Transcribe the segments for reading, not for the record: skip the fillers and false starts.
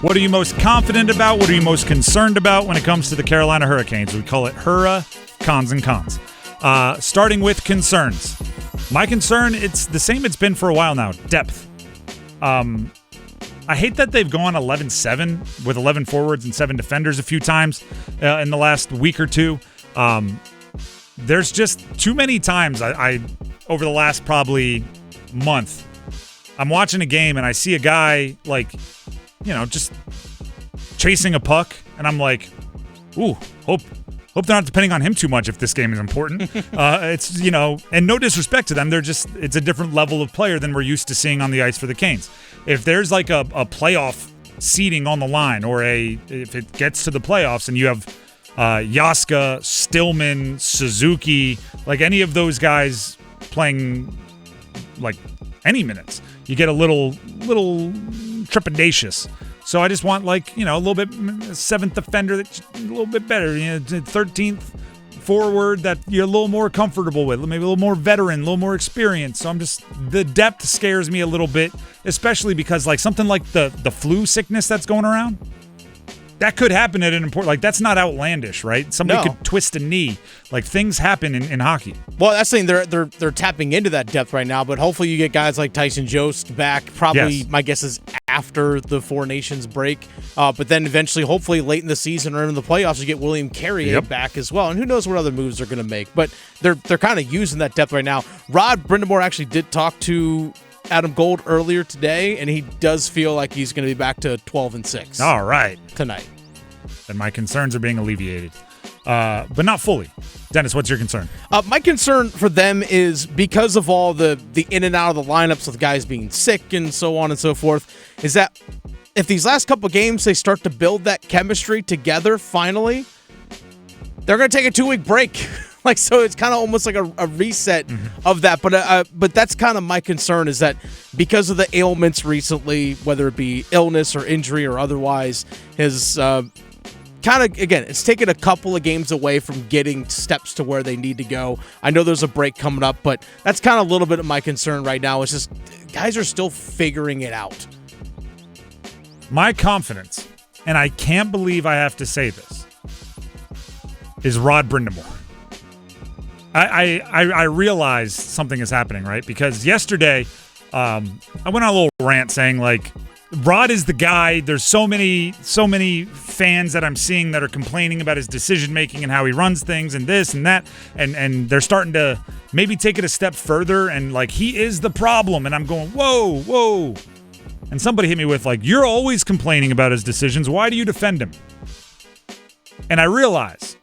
What are you most confident about? What are you most concerned about when it comes to the Carolina Hurricanes? We call it Cons and Cons. Starting with concerns. My concern, it's the same it's been for a while now. Depth. I hate that they've gone 11-7 with 11 forwards and 7 defenders a few times in the last week or two. There's just too many times I over the last probably month, I'm watching a game and I see a guy just chasing a puck, and I'm like, ooh, hope they're not depending on him too much if this game is important. It's, and no disrespect to them, it's a different level of player than we're used to seeing on the ice for the Canes. If there's like a playoff seeding on the line, or if it gets to the playoffs and you have Yaska, Stillman, Suzuki, like any of those guys playing like any minutes, you get a little trepidatious. So I just want a little bit 7th defender that's a little bit better, 13th forward that you're a little more comfortable with, maybe a little more veteran, a little more experience. So the depth scares me a little bit, especially because something like the flu sickness that's going around, that could happen at an important, that's not outlandish, right? Somebody could twist a knee. Things happen in hockey. Well, that's the thing. They're tapping into that depth right now, but hopefully you get guys like Tyson Jost back. Probably, yes. My guess is after the Four Nations break. But then eventually, hopefully late in the season or in the playoffs, you get William Carrier back as well. And who knows what other moves they're going to make. But they're kind of using that depth right now. Rod Brind'Amour actually did talk to Adam Gold earlier today, and he does feel like he's going to be back to 12-6. All right. Tonight. And my concerns are being alleviated, but not fully. Dennis, what's your concern? My concern for them is because of all the in and out of the lineups with guys being sick and so on and so forth, is that if these last couple of games they start to build that chemistry together finally, they're going to take a 2-week break. So it's kind of almost like a reset of that. But that's kind of my concern, is that because of the ailments recently, whether it be illness or injury or otherwise, his kind of, again, it's taken a couple of games away from getting steps to where they need to go. I know there's a break coming up, but that's kind of a little bit of my concern right now. It's just guys are still figuring it out. My confidence, and I can't believe I have to say this, is Rod Brind'Amour. I realize something is happening, right? Because yesterday, I went on a little rant saying, Rod is the guy. There's so many fans that I'm seeing that are complaining about his decision-making and how he runs things and this and that, and they're starting to maybe take it a step further, and, he is the problem. And I'm going, whoa. And somebody hit me with, you're always complaining about his decisions. Why do you defend him? And I realize,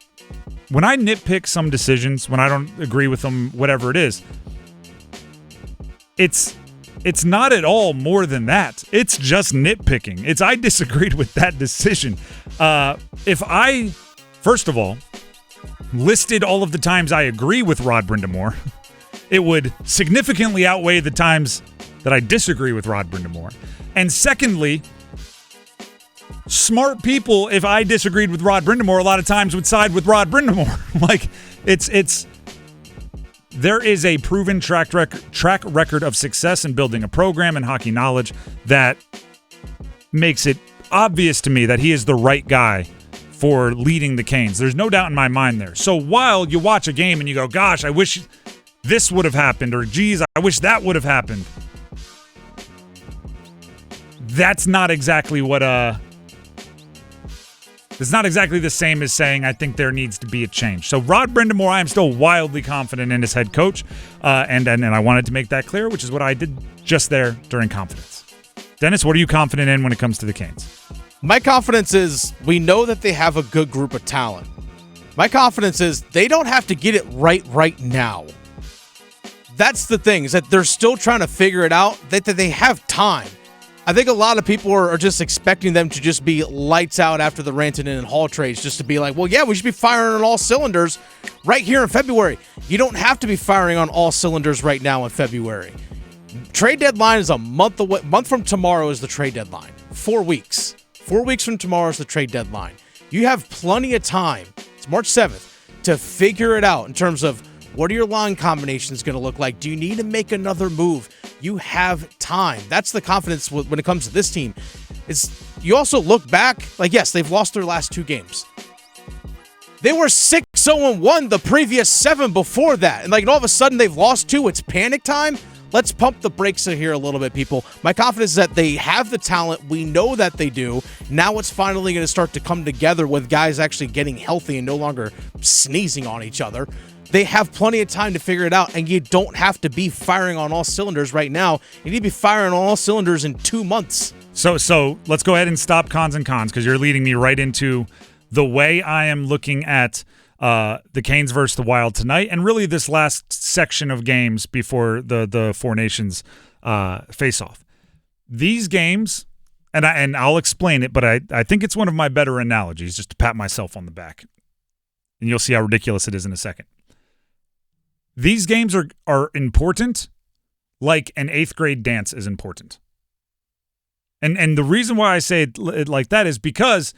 when I nitpick some decisions, when I don't agree with them, whatever it is, it's not at all more than that. It's just nitpicking. I disagreed with that decision. If I, first of all, listed all of the times I agree with Rod Brind'Amour, it would significantly outweigh the times that I disagree with Rod Brind'Amour. And secondly, smart people, if I disagreed with Rod Brind'Amour, a lot of times would side with Rod Brind'Amour. There is a proven track record of success in building a program and hockey knowledge that makes it obvious to me that he is the right guy for leading the Canes. There's no doubt in my mind there. So while you watch a game and you go, gosh, I wish this would have happened, or geez, I wish that would have happened, that's not exactly what it's not exactly the same as saying I think there needs to be a change. So Rod Brind'Amour, I am still wildly confident in his head coach, and I wanted to make that clear, which is what I did just there during confidence. Dennis, what are you confident in when it comes to the Canes? My confidence is we know that they have a good group of talent. My confidence is they don't have to get it right now. That's the thing, is that they're still trying to figure it out, that they have time. I think a lot of people are just expecting them to just be lights out after the Rantanen and Hall trades, just to be like, well, yeah, we should be firing on all cylinders right here in February. You don't have to be firing on all cylinders right now in February. Trade deadline is a month away. Month from tomorrow is the trade deadline. 4 weeks. 4 weeks from tomorrow is the trade deadline. You have plenty of time. It's March 7th to figure it out in terms of what are your line combinations going to look like? Do you need to make another move? You have time. That's the confidence when it comes to this team. is you also look back, like, yes, they've lost their last 2 games. They were 6-0-1 the previous 7 before that. And like all of a sudden they've lost 2. It's panic time. Let's pump the brakes here a little bit, people. My confidence is that they have the talent. We know that they do. Now it's finally going to start to come together with guys actually getting healthy and no longer sneezing on each other. They have plenty of time to figure it out, and you don't have to be firing on all cylinders right now. You need to be firing on all cylinders in 2 months. So let's go ahead and stop cons and cons, because you're leading me right into the way I am looking at the Canes versus the Wild tonight, and really this last section of games before the Four Nations face-off. These games, and I'll explain it, but I think it's one of my better analogies, just to pat myself on the back. And you'll see how ridiculous it is in a second. These games are important like an 8th grade dance is important. And the reason why I say it like that is because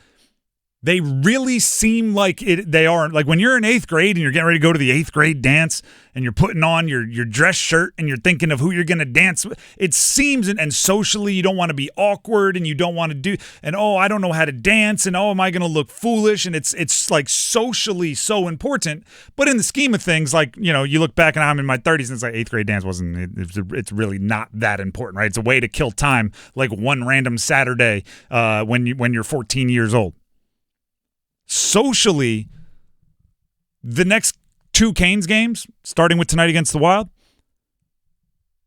they really seem like they are. Like when you're in 8th grade and you're getting ready to go to the 8th grade dance and you're putting on your dress shirt and you're thinking of who you're going to dance with, it seems, and socially you don't want to be awkward and you don't want to do, and I don't know how to dance, and am I going to look foolish, and it's like socially so important. But in the scheme of things, like, you look back and I'm in my 30s and it's like 8th grade dance it's really not that important, right? It's a way to kill time, like one random Saturday when you're 14 years old. Socially, the next 2 Canes games, starting with tonight against the Wild,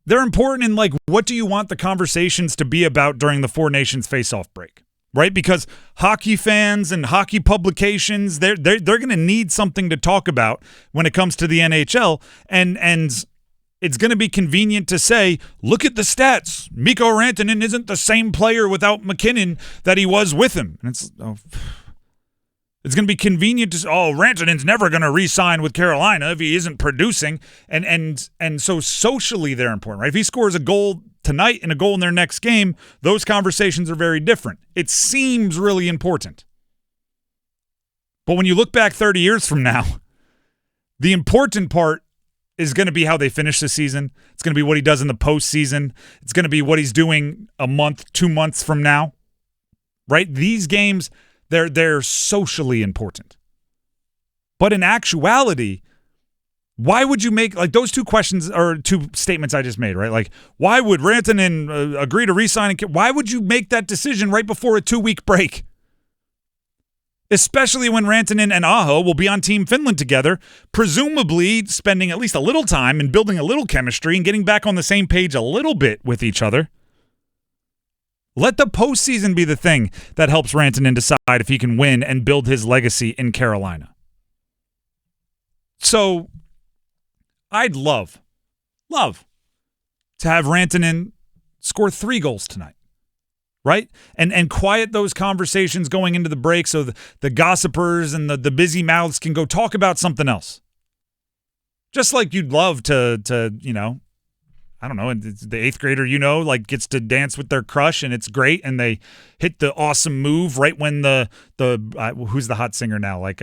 they're important in, like, what do you want the conversations to be about during the Four Nations face-off break, right? Because hockey fans and hockey publications, they're going to need something to talk about when it comes to the NHL, and it's going to be convenient to say, look at the stats. Mikko Rantanen isn't the same player without McKinnon that he was with him. And it's going to be convenient to say, Rantanen's never going to re-sign with Carolina if he isn't producing. And so socially they're important, right? If he scores a goal tonight and a goal in their next game, those conversations are very different. It seems really important. But when you look back 30 years from now, the important part is going to be how they finish the season. It's going to be what he does in the postseason. It's going to be what he's doing a month, 2 months from now, right? These games, they're socially important. But in actuality, why would you make, like, those 2 questions or 2 statements I just made, right? Like, why would Rantanen agree to re-sign? Why would you make that decision right before a 2-week break? Especially when Rantanen and Aho will be on Team Finland together, presumably spending at least a little time and building a little chemistry and getting back on the same page a little bit with each other. Let the postseason be the thing that helps Rantanen decide if he can win and build his legacy in Carolina. So I'd love to have Rantanen score 3 goals tonight, right? And quiet those conversations going into the break so the gossipers and the busy mouths can go talk about something else. Just like you'd love to I don't know, the 8th grader, like, gets to dance with their crush and it's great, and they hit the awesome move right when the who's the hot singer now, like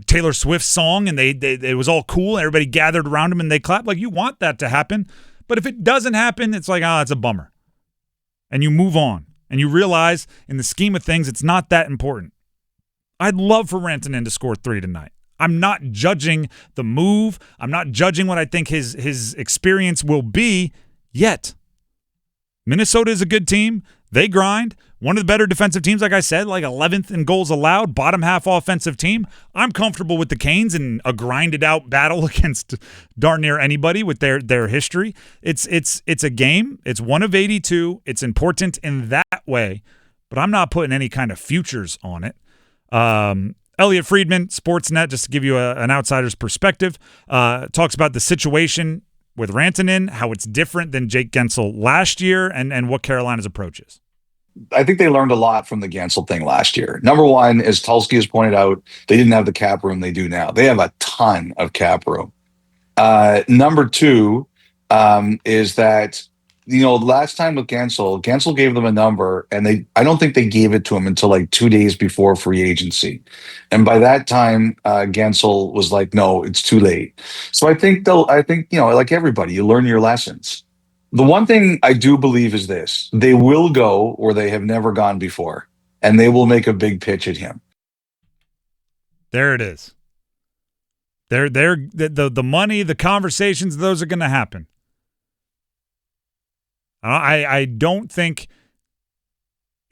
Taylor Swift's song, and it was all cool, and everybody gathered around him and they clapped. Like, you want that to happen, but if it doesn't happen, it's like, it's a bummer, and you move on, and you realize in the scheme of things it's not that important. I'd love for Rantanen to score 3 tonight. I'm not judging the move. I'm not judging what I think his experience will be yet. Minnesota is a good team. They grind. One of the better defensive teams, like I said, like 11th in goals allowed, bottom half offensive team. I'm comfortable with the Canes in a grinded out battle against darn near anybody with their history. It's a game. It's one of 82. It's important in that way, but I'm not putting any kind of futures on it. Elliot Friedman, Sportsnet, just to give you an outsider's perspective, talks about the situation with Rantanen, how it's different than Jake Gensel last year, and what Carolina's approach is. I think they learned a lot from the Gensel thing last year. Number one, as Tulsky has pointed out, they didn't have the cap room they do now. They have a ton of cap room. Number two is that, last time with Gensel gave them a number, and I don't think they gave it to him until like 2 days before free agency. And by that time, Gensel was like, no, it's too late. So I think like everybody, you learn your lessons. The one thing I do believe is this: they will go where they have never gone before, and they will make a big pitch at him. There it is. The money, the conversations, those are going to happen. I don't think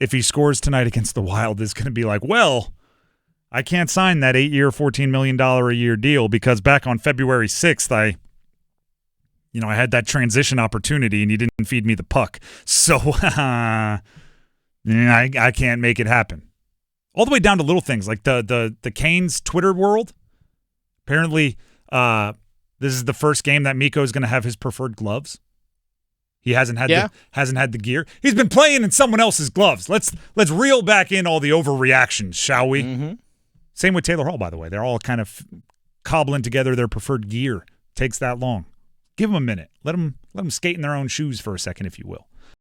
if he scores tonight against the Wild is going to be like, well, I can't sign that 8-year, $14 million a year deal because back on February 6th, I had that transition opportunity and you didn't feed me the puck. So I can't make it happen. All the way down to little things like the Canes Twitter world. Apparently, this is the first game that Mikko is going to have his preferred gloves. He hasn't had the gear. He's been playing in someone else's gloves. Let's reel back in all the overreactions, shall we? Mm-hmm. Same with Taylor Hall, by the way. They're all kind of cobbling together their preferred gear. Takes that long. Give them a minute. Let them skate in their own shoes for a second, if you will.